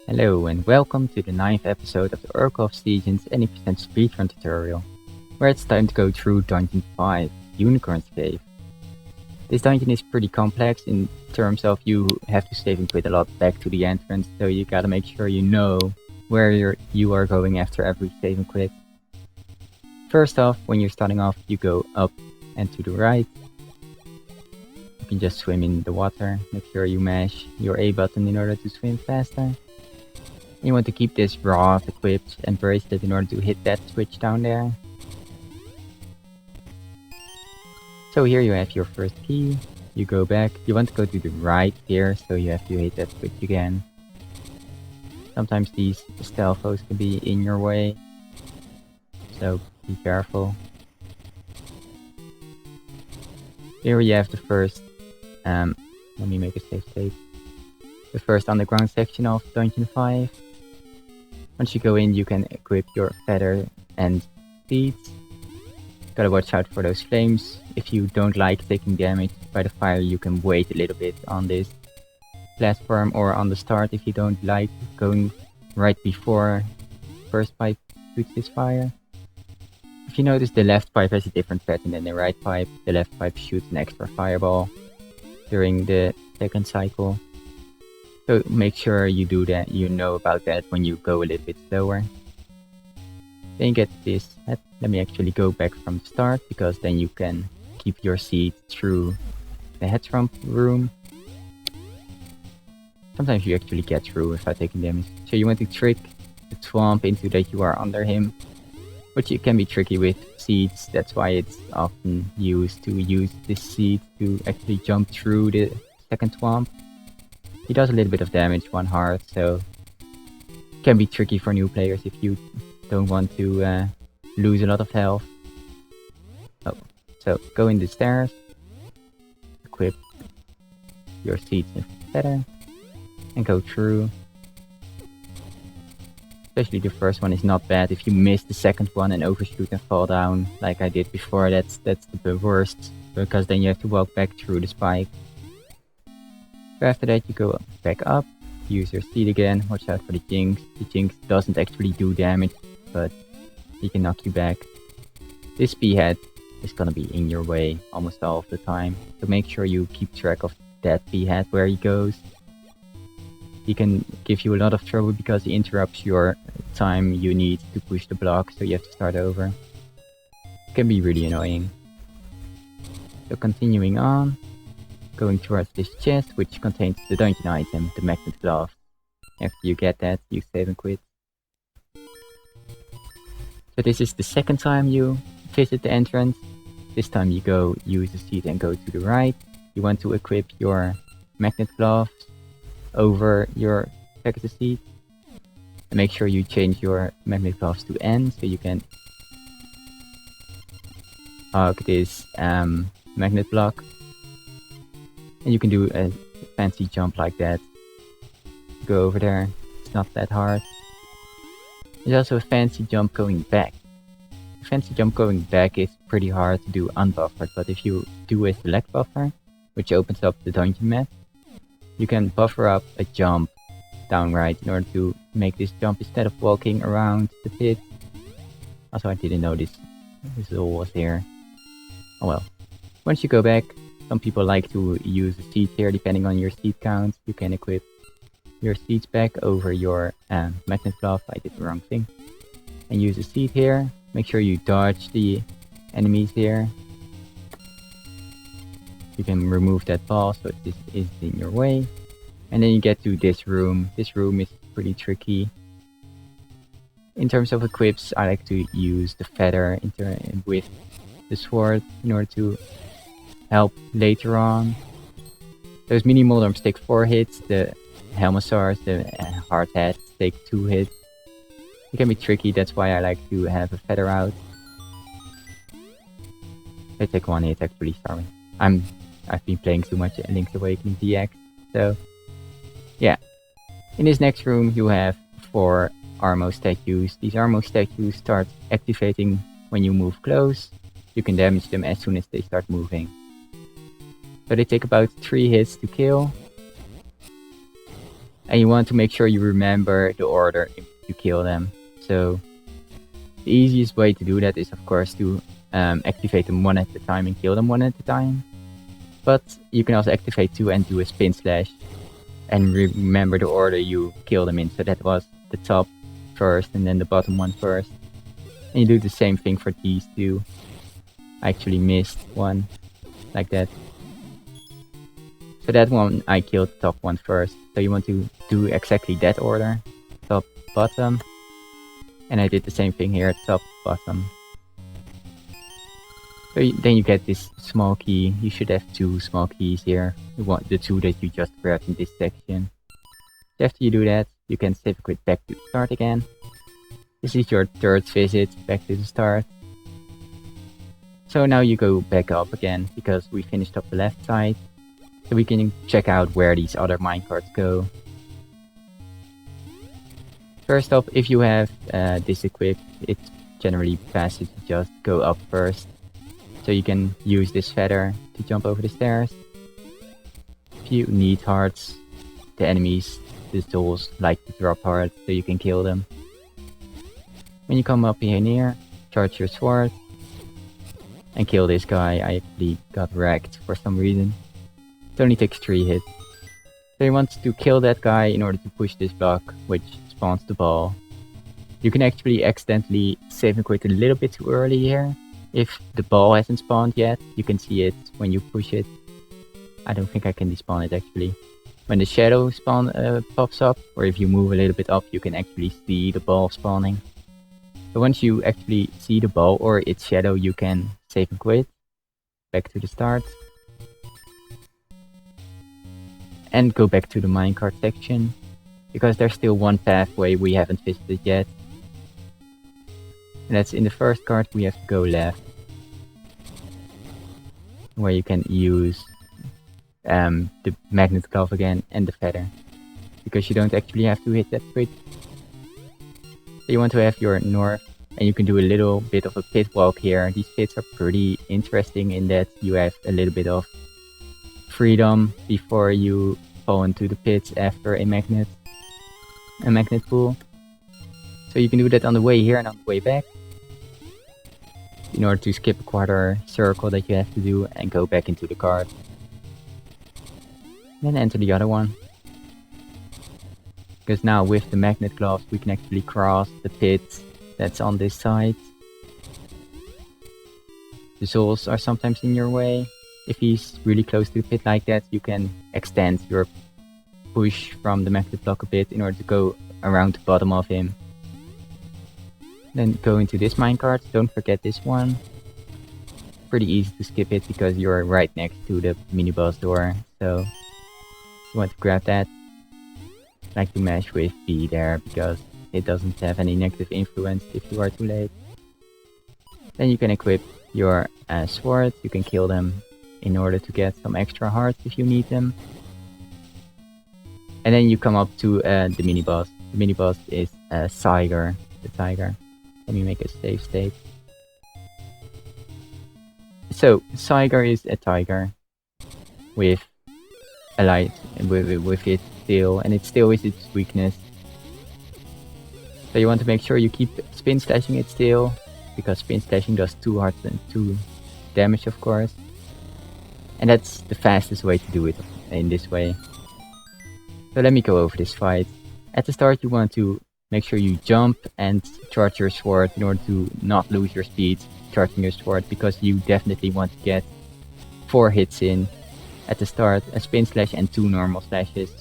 Hello and welcome to the 9th episode of the Oracle of Seasons any% speedrun tutorial, where it's time to go through Dungeon 5, Unicorn's Cave. This dungeon is pretty complex in terms of you have to save and quit a lot back to the entrance, so you gotta make sure you know where you are going after every save and quit. First off, when you're starting off, you go up and to the right. You can just swim in the water, make sure you mash your A button in order to swim faster. You want to keep this rod equipped and bracelet in order to hit that switch down there. So here you have your first key. You go back. You want to go to the right here, so you have to hit that switch again. Sometimes these stealth foes can be in your way, so be careful. Here you have the first, let me make a safe state. The first underground section of Dungeon 5. Once you go in, you can equip your feather and seeds. Gotta watch out for those flames. If you don't like taking damage by the fire, you can wait a little bit on this platform or on the start if you don't like going right before first pipe shoots this fire. If you notice, the left pipe has a different pattern than the right pipe. The left pipe shoots an extra fireball during the second cycle. So make sure you do that, you know about that when you go a little bit slower. Then you get this head. Let me actually go back from the start, because then you can keep your seed through the head trump room. Sometimes you actually get through without taking damage. So you want to trick the swamp into that you are under him, which it can be tricky with seeds. That's why it's often used to use this seed to actually jump through the second swamp. He does a little bit of damage, 1 heart, so it can be tricky for new players if you don't want to lose a lot of health. Oh, so go in the stairs, equip your seeds and feather, and go through. Especially the first one is not bad. If you miss the second one and overshoot and fall down like I did before, that's the worst, because then you have to walk back through the spike. After that, you go back up, use your seed again, watch out for the jinx. The jinx doesn't actually do damage, but he can knock you back. This p-head is gonna be in your way almost all of the time, so make sure you keep track of that p-head where he goes. He can give you a lot of trouble because he interrupts your time you need to push the block, so you have to start over. It can be really annoying. So continuing on, going towards this chest, which contains the dungeon item, the magnet glove. After you get that, you save and quit. So this is the second time you visit the entrance. This time you go use the seed and go to the right. You want to equip your magnet gloves over your Pegasus seed. And make sure you change your magnet gloves to N, so you can hug this magnet block. And you can do a fancy jump like that. Go over there, it's not that hard. There's also a fancy jump going back. A fancy jump going back is pretty hard to do unbuffered, but if you do a select buffer, which opens up the dungeon map, you can buffer up a jump down right in order to make this jump instead of walking around the pit. Also, I didn't know this all was here. Oh well. Once you go back, some people like to use a seed here depending on your seed count. You can equip your seeds back over your magnet glove. I did the wrong thing. And use a seed here. Make sure you dodge the enemies here. You can remove that ball so this is in your way. And then you get to this room. This room is pretty tricky. In terms of equips, I like to use the feather with the sword in order to help later on. Those mini moldorms take 4 hits, the helmosaurs, the hard hats take 2 hits. It can be tricky, that's why I like to have a feather out. They take 1 hit actually, sorry. I've been playing too much Link's Awakening DX, so yeah. In this next room you have 4 Armos statues. These Armos statues start activating when you move close. You can damage them as soon as they start moving. So they take about 3 hits to kill. And you want to make sure you remember the order if you kill them. So the easiest way to do that is of course to activate them one at a time and kill them one at a time. But you can also activate 2 and do a spin slash and remember the order you kill them in. So that was the top first and then the bottom one first. And you do the same thing for these two. I actually missed one like that. So that one I killed the top one first. So you want to do exactly that order. Top, bottom. And I did the same thing here, top, bottom. So then you get this small key. You should have 2 small keys here. You want the 2 that you just grabbed in this section. So after you do that, you can save quit back to the start again. This is your 3rd visit back to the start. So now you go back up again because we finished up the left side. So we can check out where these other minecarts go. First off, if you have this equipped, it's generally faster to just go up first. So you can use this feather to jump over the stairs. If you need hearts, the enemies, the souls, like to drop hearts so you can kill them. When you come up here near, charge your sword and kill this guy. I actually got wrecked for some reason. It only takes 3 hits. So you want to kill that guy in order to push this block, which spawns the ball. You can actually accidentally save and quit a little bit too early here. If the ball hasn't spawned yet, you can see it when you push it. I don't think I can despawn it actually. When the shadow spawn pops up, or if you move a little bit up, you can actually see the ball spawning. So once you actually see the ball or its shadow, you can save and quit. Back to the start. And go back to the minecart section. Because there's still one pathway we haven't visited yet. And that's in the first cart, we have to go left. Where you can use the magnet glove again and the feather. Because you don't actually have to hit that quick. So you want to have your north, and you can do a little bit of a pit walk here. These pits are pretty interesting in that you have a little bit of freedom before you fall into the pits after a magnet pool. So you can do that on the way here and on the way back. In order to skip a quarter circle that you have to do and go back into the cart. Then enter the other one. Because now with the magnet gloves we can actually cross the pit that's on this side. The souls are sometimes in your way. If he's really close to the pit like that, you can extend your push from the magnet block a bit in order to go around the bottom of him. Then go into this minecart, don't forget this one. Pretty easy to skip it because you're right next to the mini-boss door, so you want to grab that. I like to mash with B there because it doesn't have any negative influence if you are too late. Then you can equip your sword, you can kill them in order to get some extra hearts if you need them. And then you come up to the mini-boss. The mini-boss is Syger, the tiger. Let me make a save state. So, Syger is a tiger with a light, with its tail, and its tail is its weakness. So you want to make sure you keep spin slashing its tail, because spin slashing does 2 hearts and 2 damage of course. And that's the fastest way to do it in this way. So let me go over this fight. At the start you want to make sure you jump and charge your sword in order to not lose your speed charging your sword, because you definitely want to get 4 hits in at the start, a spin slash and 2 normal slashes.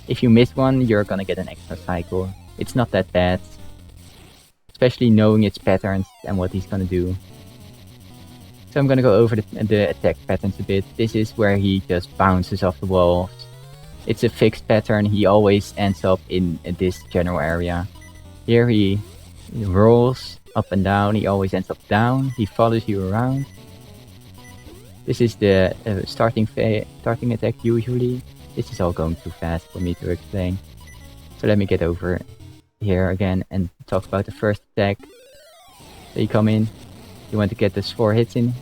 If you miss one, you're gonna get an extra cycle. It's not that bad, especially knowing its patterns and what he's gonna do. So I'm gonna go over the attack patterns a bit. This is where he just bounces off the walls. It's a fixed pattern, he always ends up in this general area. Here he rolls up and down, he always ends up down, he follows you around. This is the starting attack usually. This is all going too fast for me to explain. So let me get over here again and talk about the first attack. So you come in, you want to get those 4 hits in.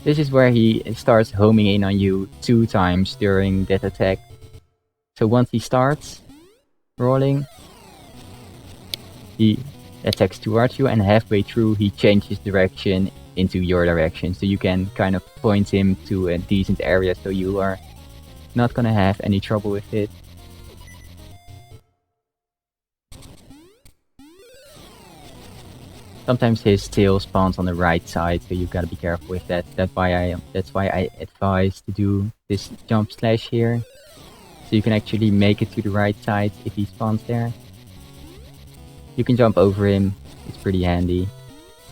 This is where he starts homing in on you 2 times during that attack. So once he starts rolling, he attacks towards you, and halfway through he changes direction into your direction. So you can kind of point him to a decent area, so you are not gonna have any trouble with it. Sometimes his tail spawns on the right side, so you gotta be careful with that. That's why I advise to do this jump slash here. So you can actually make it to the right side if he spawns there. You can jump over him, it's pretty handy.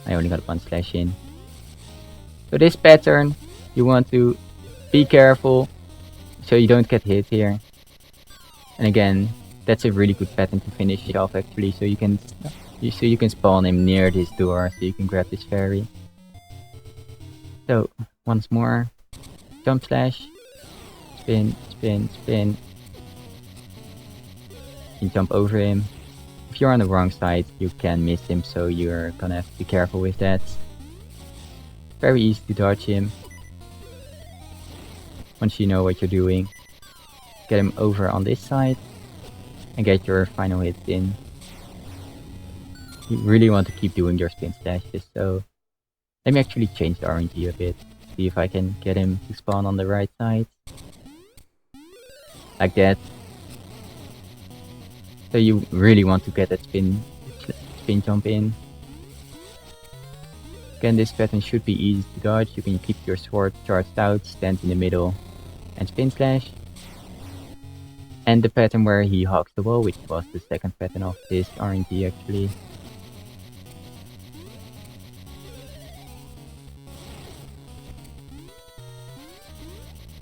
I only got one slash in. So this pattern, you want to be careful so you don't get hit here. And again, that's a really good pattern to finish it off actually, so you can spawn him near this door, so you can grab this fairy. So, once more, jump slash, spin, spin, spin. You can jump over him. If you're on the wrong side, you can miss him, so you're gonna have to be careful with that. Very easy to dodge him. Once you know what you're doing, get him over on this side, and get your final hits in. You really want to keep doing your spin slashes, so let me actually change the RNG a bit. See if I can get him to spawn on the right side. Like that. So you really want to get that spin jump in. Again, this pattern should be easy to dodge. You can keep your sword charged out, stand in the middle, and spin slash. And the pattern where he hogs the wall, which was the second pattern of this RNG actually.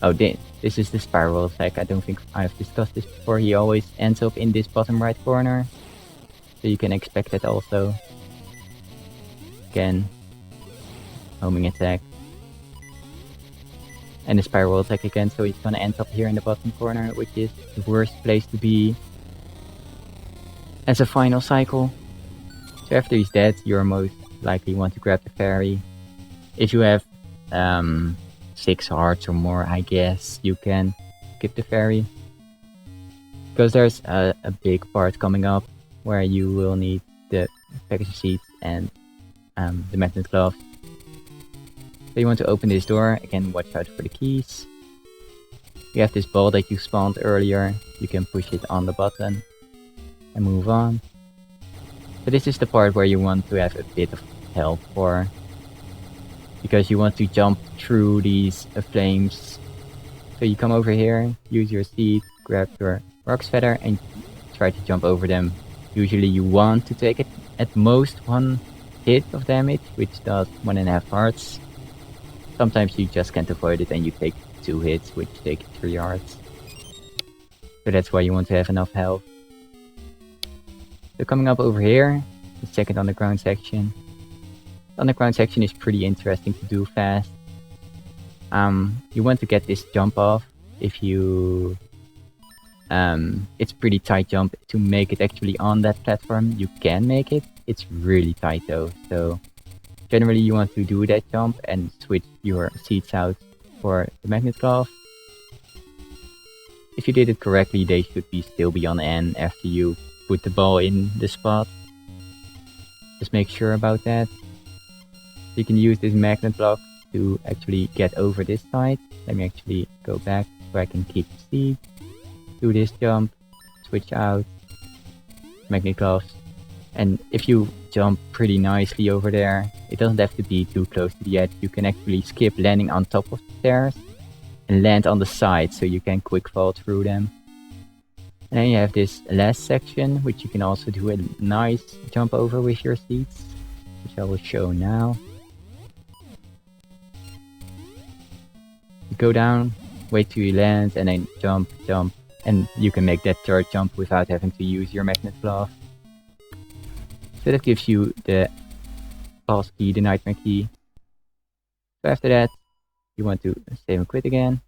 Oh, this is the spiral attack. I don't think I've discussed this before. He always ends up in this bottom right corner. So you can expect that also. Again, homing attack. And the spiral attack again, so he's gonna end up here in the bottom corner, which is the worst place to be as a final cycle. So after he's dead, you're most likely want to grab the fairy. If you have 6 hearts or more, I guess you can skip the fairy. Because there's a big part coming up where you will need the package seeds and the magnet gloves. So you want to open this door, again watch out for the keys. You have this ball that you spawned earlier, you can push it on the button and move on. So this is the part where you want to have a bit of help for, because you want to jump through these flames. So you come over here, use your seed, grab your rock's feather and try to jump over them. Usually you want to take it at most 1 hit of damage, which does 1.5 hearts. Sometimes you just can't avoid it and you take 2 hits, which take 3 hearts. So that's why you want to have enough health. So coming up over here, the second underground section. The underground section is pretty interesting to do fast. You want to get this jump off. If you... it's pretty tight jump. To make it actually on that platform, you can make it. It's really tight though, so... Generally you want to do that jump and switch your seeds out for the magnet glove. If you did it correctly, they should still be on N after you put the ball in the spot. Just make sure about that. You can use this magnet block to actually get over this side. Let me actually go back so I can keep the seed. Do this jump, switch out, magnet gloves. And if you jump pretty nicely over there, it doesn't have to be too close to the edge. You can actually skip landing on top of the stairs and land on the side, so you can quick fall through them. And then you have this last section, which you can also do a nice jump over with your seeds, which I will show now. You go down, wait till you land, and then jump, jump, and you can make that third jump without having to use your magnet glove. So that gives you the boss key, the nightmare key. So after that, you want to save and quit again.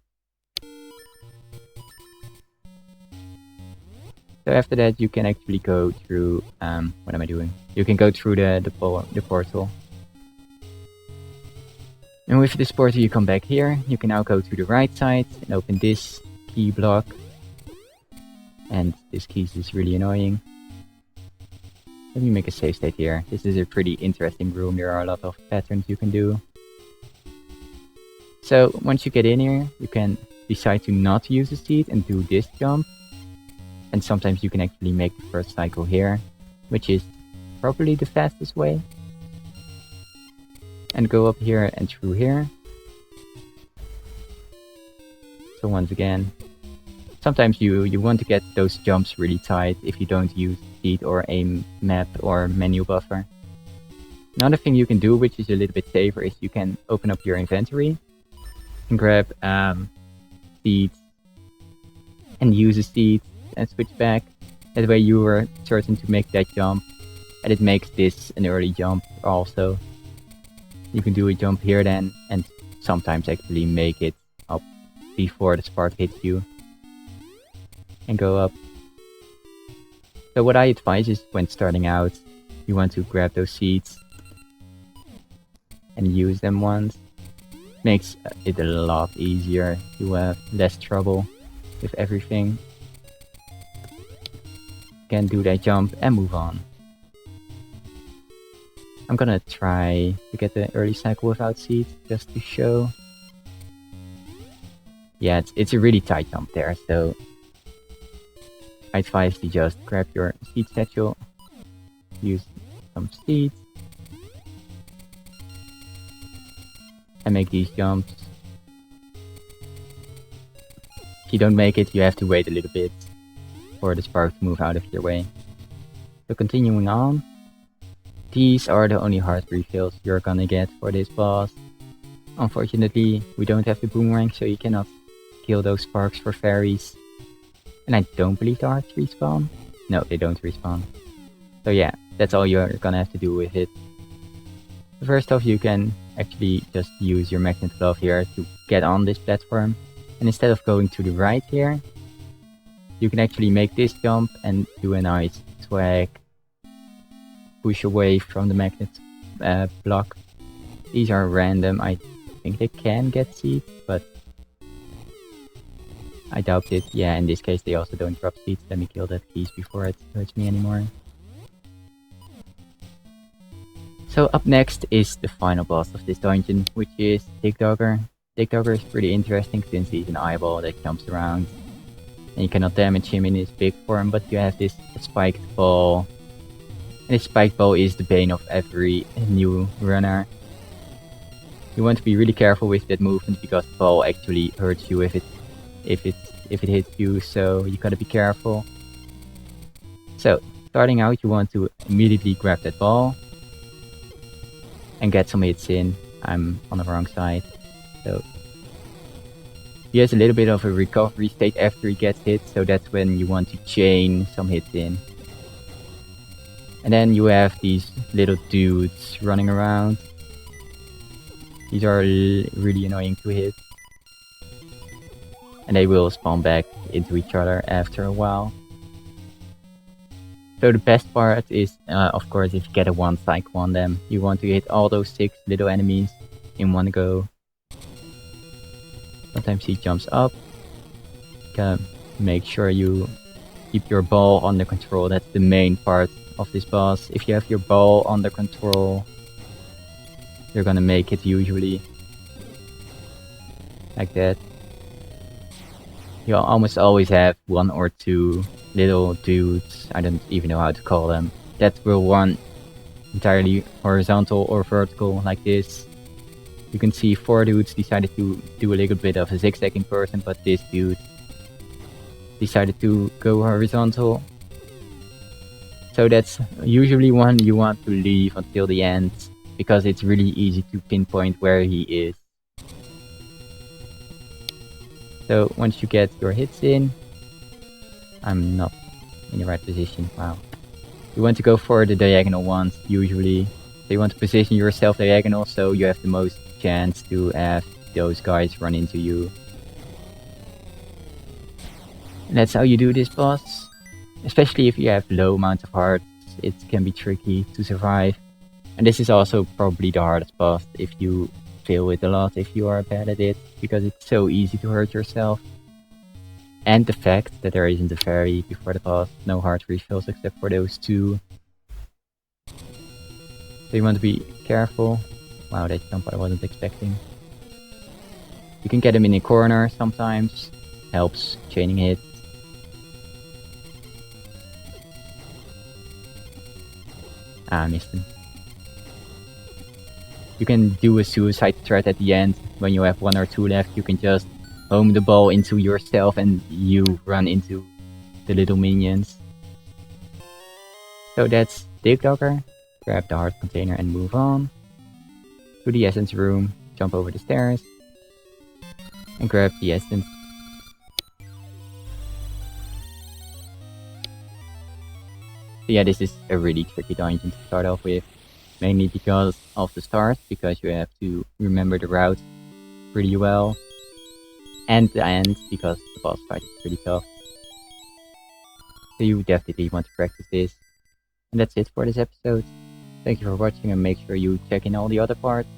So after that, you can actually go through, what am I doing? You can go through the portal. And with this portal, you come back here. You can now go to the right side and open this key block. and this keys is really annoying. Let me make a save state here. This is a pretty interesting room. There are a lot of patterns you can do. So once you get in here, you can decide to not use the seed and do this jump. And sometimes you can actually make the first cycle here, which is probably the fastest way. And go up here and through here. So once again, sometimes you want to get those jumps really tight if you don't use seed or a map or menu buffer. Another thing you can do, which is a little bit safer, is you can open up your inventory and grab seeds and use the seeds and switch back. That way you are certain to make that jump, and it makes this an early jump also. You can do a jump here then, and sometimes actually make it up before the spark hits you and go up. So what I advise is, when starting out, you want to grab those seeds and use them once. Makes it a lot easier. You have less trouble with everything. Can do that jump and move on. I'm gonna try to get the early cycle without seeds, just to show. Yeah, it's a really tight jump there, so I advise you just grab your seed satchel, use some seeds, and make these jumps. If you don't make it, you have to wait a little bit for the spark to move out of your way. So continuing on, these are the only heart refills you're gonna get for this boss. Unfortunately, we don't have the boomerang, so you cannot kill those sparks for fairies. And I don't believe the hearts respawn. No, they don't respawn. So yeah, that's all you're gonna have to do with it. First off, you can actually just use your magnet glove here to get on this platform. And instead of going to the right here, you can actually make this jump and do a nice swag push away from the magnet block. These are random. I think they can get seeds, but I doubt it. Yeah, in this case they also don't drop seeds. Let me kill that keys before it hurts me anymore. So up next is the final boss of this dungeon, which is Digdogger. Digdogger is pretty interesting since he's an eyeball that jumps around. And you cannot damage him in his big form, but you have this spiked ball. And this spiked ball is the bane of every new runner. You want to be really careful with that movement, because the ball actually hurts you if it hits you, so you gotta be careful. So, starting out, you want to immediately grab that ball and get some hits in. I'm on the wrong side. So he has a little bit of a recovery state after he gets hit, so that's when you want to chain some hits in. And then you have these little dudes running around. These are really annoying to hit. And they will spawn back into each other after a while. So the best part is, of course, if you get a one cycle on them, you want to hit all those 6 little enemies in one go. Sometimes he jumps up. Gotta make sure you keep your ball under control. That's the main part of this boss. If you have your ball under control, you're gonna make it usually. Like that. You almost always have 1 or 2 little dudes, I don't even know how to call them, that will run entirely horizontal or vertical like this. You can see 4 dudes decided to do a little bit of a zigzagging person, but this dude decided to go horizontal. So that's usually one you want to leave until the end, because it's really easy to pinpoint where he is. So once you get your hits in, I'm not in the right position, wow. You want to go for the diagonal ones, usually. So you want to position yourself diagonal, so you have the most chance to have those guys run into you. And that's how you do this boss. Especially if you have low amounts of hearts, it can be tricky to survive. And this is also probably the hardest boss if you fail it a lot, if you are bad at it, because it's so easy to hurt yourself. And the fact that there isn't a fairy before the boss, no heart refills except for those two. So you want to be careful. Wow, that jump I wasn't expecting. You can get them in a corner sometimes. Helps chaining hit. Ah, missed him. You can do a suicide threat at the end. When you have 1 or 2 left, you can just home the ball into yourself and you run into the little minions. So that's Digdogger. Grab the heart container and move on. To the essence room, jump over the stairs. And grab the essence. So yeah, this is a really tricky dungeon to start off with. Mainly because of the start, because you have to remember the route pretty well. And the end, because the boss fight is pretty tough. So you definitely want to practice this. And that's it for this episode. Thank you for watching and make sure you check in all the other parts.